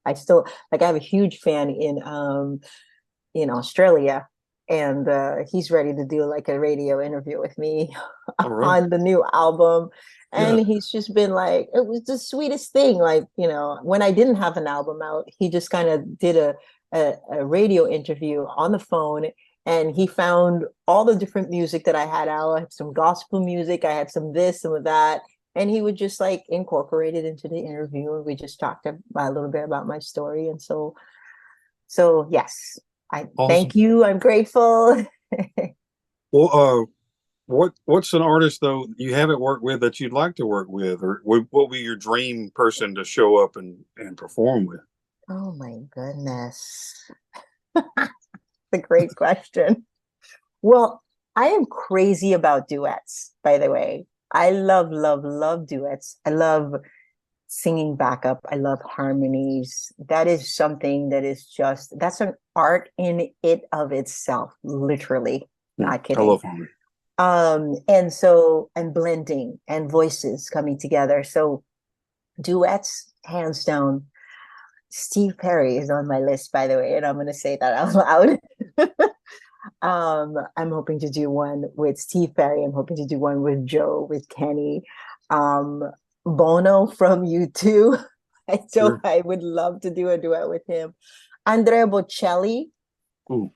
I still like I have a huge fan in Australia, and he's ready to do like a radio interview with me All right. on the new album. Yeah. And he's just been like, it was the sweetest thing. Like, when I didn't have an album out, he just kind of did a radio interview on the phone, and he found all the different music that I had out. I had some gospel music, I had some this, some of that. And he would just like incorporate it into the interview. And we just talked a little bit about my story. And so yes, I Awesome. thank you. I'm grateful. Well, what's an artist though you haven't worked with that you'd like to work with, or what would be your dream person to show up and perform with? Oh my goodness. A great question. Well, I am crazy about duets, by the way. I love, love, love duets. I love singing backup. I love harmonies. That is something that is that's an art in it of itself, literally. Not I kidding. love harmony. And blending and voices coming together. So duets, hands down. Steve Perry is on my list, by the way, and I'm going to say that out loud. I'm hoping to do one with Steve Perry. I'm hoping to do one with Joe, with Kenny, um, Bono from U2. Sure. I would love to do a duet with him. Andrea Bocelli, Ooh,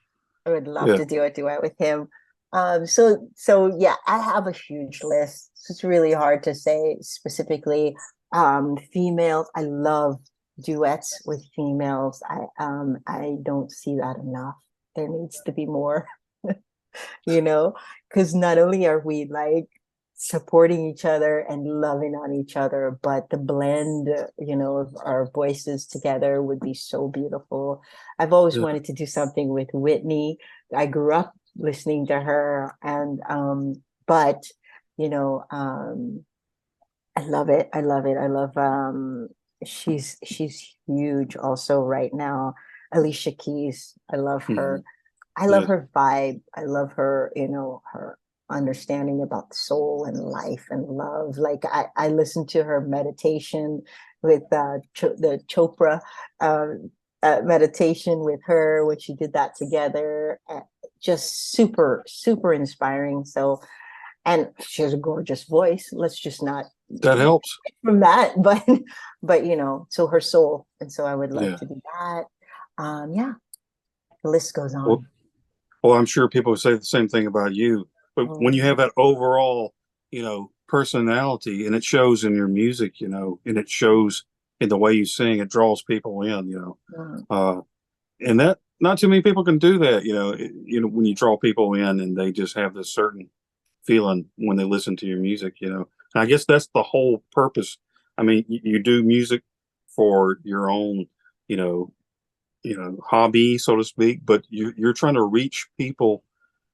I would love yeah. to do a duet with him. So yeah, I have a huge list. It's really hard to say specifically. Females, I love duets with females. I don't see that enough. There needs to be more, you know, because not only are we like supporting each other and loving on each other, but the blend, of our voices together would be so beautiful. I've always Yeah. wanted to do something with Whitney. I grew up listening to her, and but you know, I love it. I love it. I love she's huge also right now. Alicia Keys. I love her. Mhm. I love Yeah. her vibe. I love her, her understanding about soul and life and love. Like I listened to her meditation with the Chopra uh, meditation with her when she did that together. Just super, super inspiring. So, and she has a gorgeous voice. Let's just not That helps. from that, but so her soul, and so I would love Yeah. to do that. Yeah, the list goes Well, on. well, I'm sure people would say the same thing about you. But when you have that overall, personality, and it shows in your music, and it shows in the way you sing, it draws people in. Mm. Uh, and that not too many people can do that. When you draw people in and they just have this certain feeling when they listen to your music. And I guess that's the whole purpose. I mean, you do music for your own, you know, hobby, so to speak, but you're trying to reach people.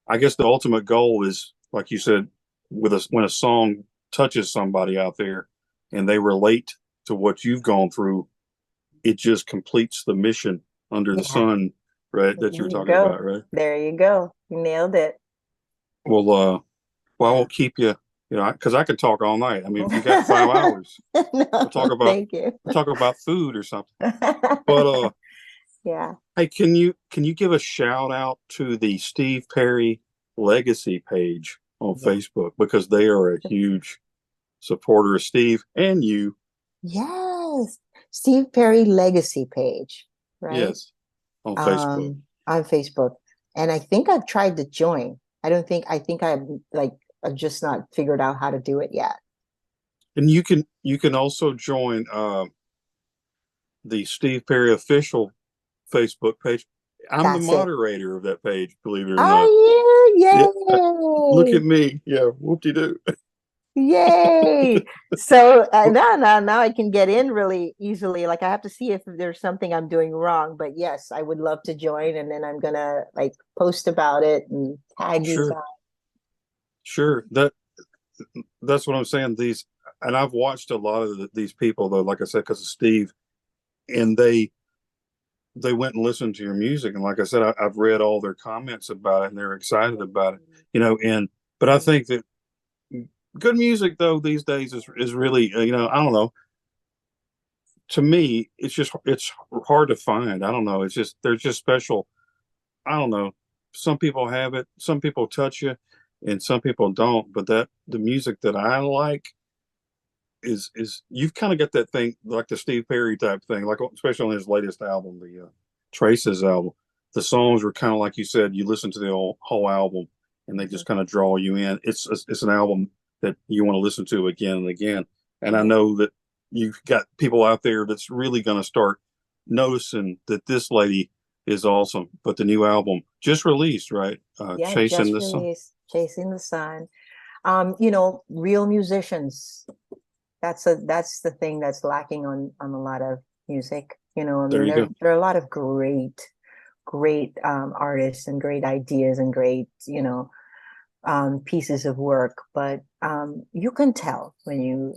I guess the ultimate goal is, like you said, when a song touches somebody out there and they relate to what you've gone through, it just completes the mission under the Yeah, sun, right? there That you were you talking go. about, right? There you go. You nailed it. Well, I Yeah. won't keep you, because I could talk all night. I mean, if you got 5 hours, we'll talk No, about thank you. food or something. But Yeah. hey, can you give a shout out to the Steve Perry Legacy page on Yeah. Facebook, because they are a huge supporter of Steve and you. Yes. Steve Perry Legacy page, right? Yes, on Facebook. On Facebook. And I think I've tried to join. I think I've just not figured out how to do it yet. And you can also join the Steve Perry official Facebook page. I'm the That's it. moderator of that page, believe it or Are not. you? Yeah, look Yay! at me. Yeah, whoop-de-doo. Yay! So now I can get in really easily. Like I have to see if there's something I'm doing wrong. But yes, I would love to join, and then I'm gonna like post about it and tag you Sure, guys. sure. That's what I'm saying. And I've watched a lot of these people, though, like I said, because of Steve, and they went and listened to your music, and like I said, I've read all their comments about it, and they're excited about it. And but I think that good music, though, these days is really, I don't know. To me, it's hard to find. I don't know. It's just they're just special. I don't know. Some people have it, some people touch you, and some people don't. But the music that I like is you've kind of got that thing like the Steve Perry type thing, like especially on his latest album, the Traces album. The songs were kind of like you said. You listen to the whole album, and they just kind of draw you in. It's an album that you want to listen to again and again. And I Yeah, know that you've got people out there that's really going to start noticing that this lady is awesome. But the new album just released, right? yeah, Chasing just the Sun. released Chasing the Sun. Real musicians. That's the thing that's lacking on a lot of music. I There mean, you go. there are a lot of great artists and great ideas and great, pieces of work, but you can tell when you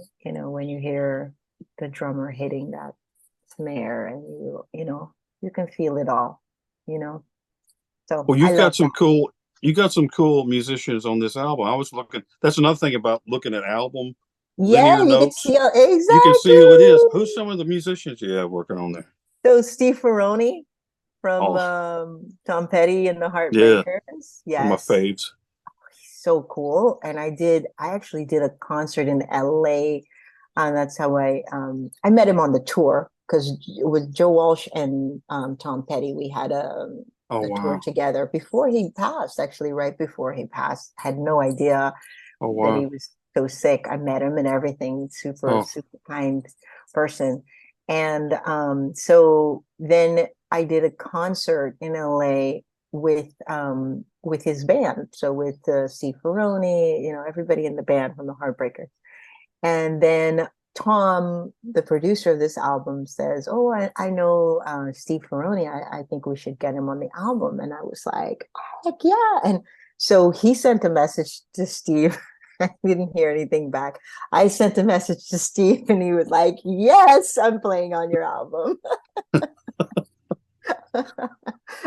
hear the drummer hitting that snare, and you can feel it all, you know. So Well, I love that. you got some cool musicians on this album. I was looking. That's another thing about looking at album Yeah, linear you can notes. see You can see who it is. Who's exactly. some of the musicians you have working on there? So Steve Ferroni from Oh, Tom Petty and the yeah, Heartbreakers. one of my Yes, faves. so cool. And I actually did a concert in LA, and that's how I met him on the tour, because with Joe Walsh and Tom Petty, we had Oh a tour wow. together before he passed. Actually, right before he passed, had no idea Oh that he wow. was so sick. I met him and everything. Super Oh super kind person. And so then I did a concert in LA with his band. So with Steve Ferroni, everybody in the band from the Heartbreakers. And then Tom, the producer of this album, says, "Oh, I know Steve Ferroni. I think we should get him on the album." And I was like, "Heck yeah!" And so he sent a message to Steve. I didn't hear anything back. I sent a message to Steve, and he was like, "Yes, I'm playing on your album."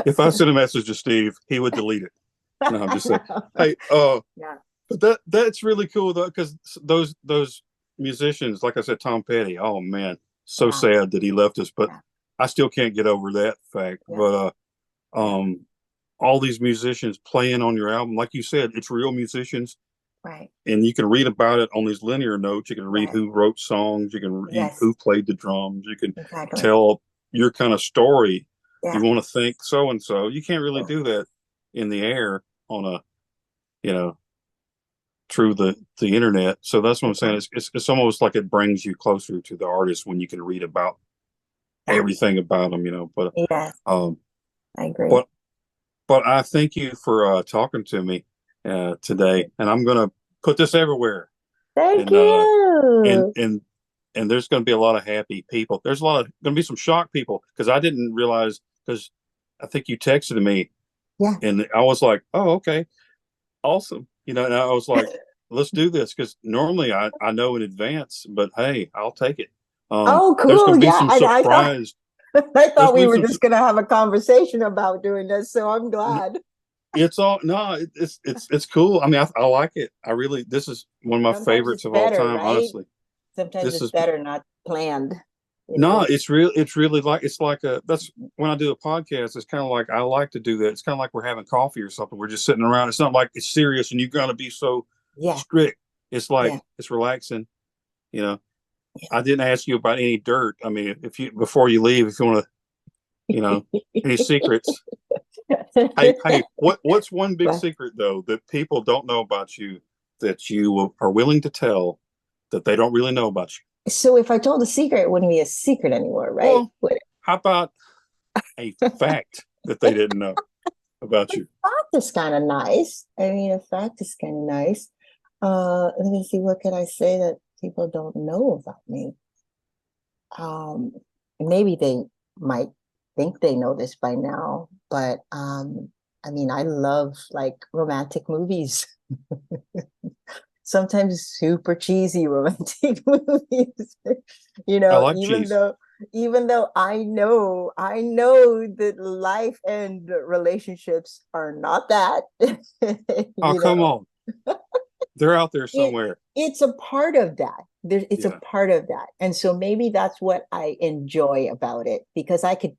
if I sent a message to Steve, he would delete it. No, I'm I just saying. know. Hey, Yeah, but that's really cool though, because those musicians, like I said, Tom Petty. Oh man, so yeah, sad that he left us, but yeah, I still can't get over that fact. yeah, But yeah. all these musicians playing on your album, like you said, it's real musicians, Right. And you can read about it on these linear notes. You can read Right. who wrote songs. You can read Yes. who played the drums. You can Exactly. tell your kind of story. Yeah. You want to think so and so. You can't really Yeah. do that in the air on a, you know, through the internet. So that's what I'm saying. It's almost like it brings you closer to the artist when you can read about Yeah. everything about them, But Yes. um, I agree. but but I thank you for talking to me today, and I'm gonna put this everywhere, Thank and and you. and and there's going to be a lot of happy people. There's a lot of going to be some shocked people because I didn't realize because I think you texted me Yeah. and I was like, oh, okay, awesome. And I was like, let's do this because normally I know in advance, but hey, I'll take it. Oh, There's going cool. to be Yeah. some I thought surprise. I There's thought going we to were be some. just gonna have a conversation about doing this, so I'm glad. It's all no, it's cool. I mean, I like it. I really this is one of my Sometimes favorites it's of all better, time. right? Honestly, Sometimes this it's is better not planned. no, it's real. It's really like it's like a. That's when I do a podcast. It's kind of like I like to do that. It's kind of like we're having coffee or something. We're just sitting around. It's not like it's serious and you got to be so Yeah. strict. It's like Yeah. it's relaxing. You know, Yeah. I didn't ask you about any dirt. I mean, if you before you leave, if you want to, any secrets. Hey, what's one big But secret though that people don't know about you that you are willing to tell that they don't really know about you? so if I told a secret, it wouldn't be a secret anymore, right? Well, how about a fact that they didn't know about you? Fact is kind of nice. I mean, a fact is kind of nice. Let me see, what can I say that people don't know about me? Um, Maybe they might think they know this by now, but I mean, I love like romantic movies. Sometimes super cheesy romantic movies. I like cheese. Even though I know that life and relationships are not that, Oh, you come know. on. They're out there it somewhere. it's a part of that. It's a Yeah. part of that. And so maybe that's what I enjoy about it, because I could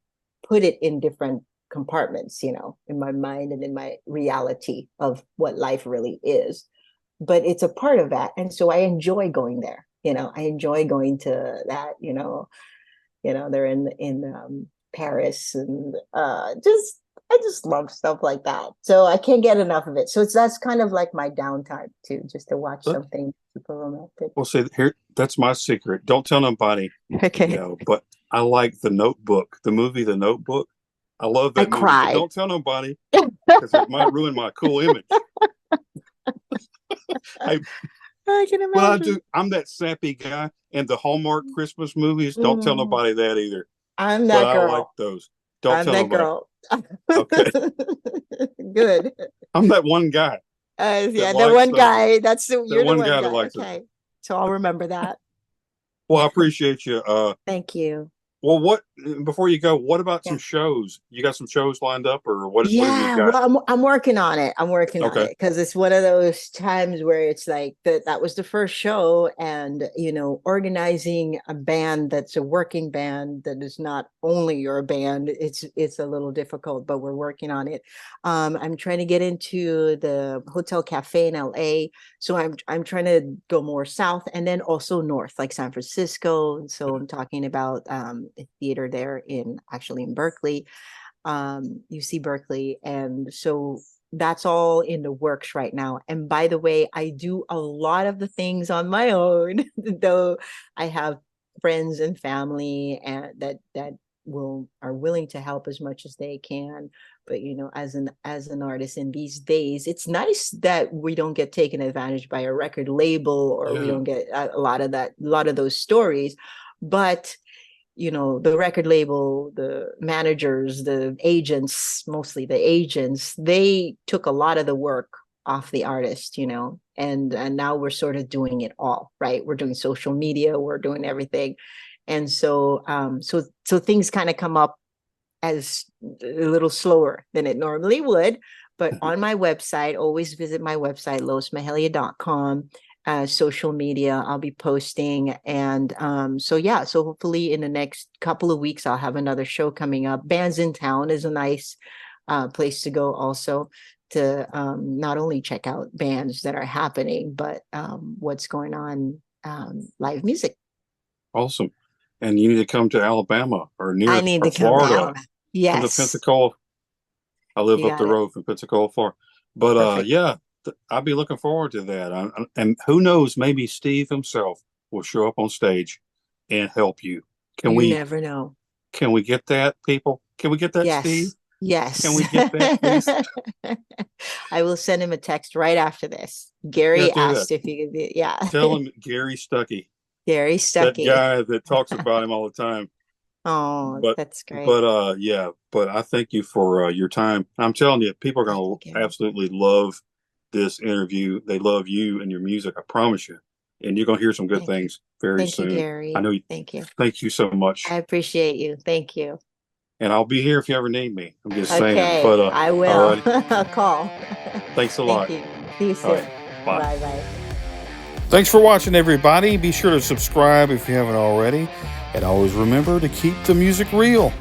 put it in different compartments, in my mind and in my reality of what life really is. But it's a part of that. And so I enjoy going there. I enjoy going to that, they're in Paris, and I just love stuff like that. So I can't get enough of it. So that's kind of like my downtime too, just to watch But, something super romantic. well, see, here, that's my secret. Don't tell nobody, Okay. but I like The Notebook, the movie The Notebook. I love I that movie, but cry. don't tell nobody because it might ruin my cool image. Hey, I can but imagine. I'm that sappy guy, and the Hallmark Christmas movies, don't tell Mm, nobody that either. I'm But that I like girl. those. Don't I'm tell that nobody. girl. Okay. Good. I'm that one guy that Yeah, the likes one those. guy. That You're the one one guy that guy. likes it. Okay. So I'll remember that. Well, I appreciate you. Thank you. Well, what before you go, what about some Yeah. shows? You got some shows lined up, or what have you Yeah, got? well, I'm working on it. I'm working on Okay. it because it's one of those times where it's like that was the first show, and organizing a band that's a working band that is not only your band, it's a little difficult, but we're working on it. I'm trying to get into the Hotel Cafe in LA, so I'm trying to go more south and then also north, like San Francisco. So I'm talking about a theater there in Berkeley, UC Berkeley. And so that's all in the works right now. And by the way, I do a lot of the things on my own, though I have friends and family and that are willing to help as much as they can. But as an artist in these days, it's nice that we don't get taken advantage by a record label, or we Yeah. don't get a lot of those stories. But the record label, the managers, the agents, mostly the agents, they took a lot of the work off the artist, and now we're sort of doing it all, right? We're doing social media, we're doing everything. And so things kind of come up as a little slower than it normally would. But on my website, always visit my website, loismahalia.com. Social media, I'll be posting. And so hopefully in the next couple of weeks, I'll have another show coming up. Bands in Town is a nice place to go also to not only check out bands that are happening, but what's going on, live music. Awesome. And you need to come to Alabama or I near need or to come to Florida. Alabama. Come to Yes, Pensacola. I live you up the got it. road from Pensacola, Florida. But Perfect. yeah, I'll be looking forward to that. And who knows, maybe Steve himself will show up on stage and help you. Can You we never know. can we get that, people? Can we get that, Steve? Yes. Yes. Can we get that, please? I will send him a text right after this. Yeah, Gary do that. asked if he could be, yeah. Tell him Gary Stuckey, Gary that Stuckey. guy that talks about him all the time. Oh, But that's great. yeah, but I thank you for your time. I'm telling you, people are Thank going you, to Gary. absolutely love this interview. They love you and your music, I promise you. And you're going to hear some good Thank you. things very Thank you, soon. I Gary. know you. Thank you. Thank you so much. I appreciate you. Thank you. And I'll be here if you ever need me. I'm just saying. Okay, But I all will. right. I'll call. Thanks a Thank lot. you. See you All soon. right. Bye. Bye-bye. Thanks for watching, everybody. Be sure to subscribe if you haven't already. And always remember to keep the music real.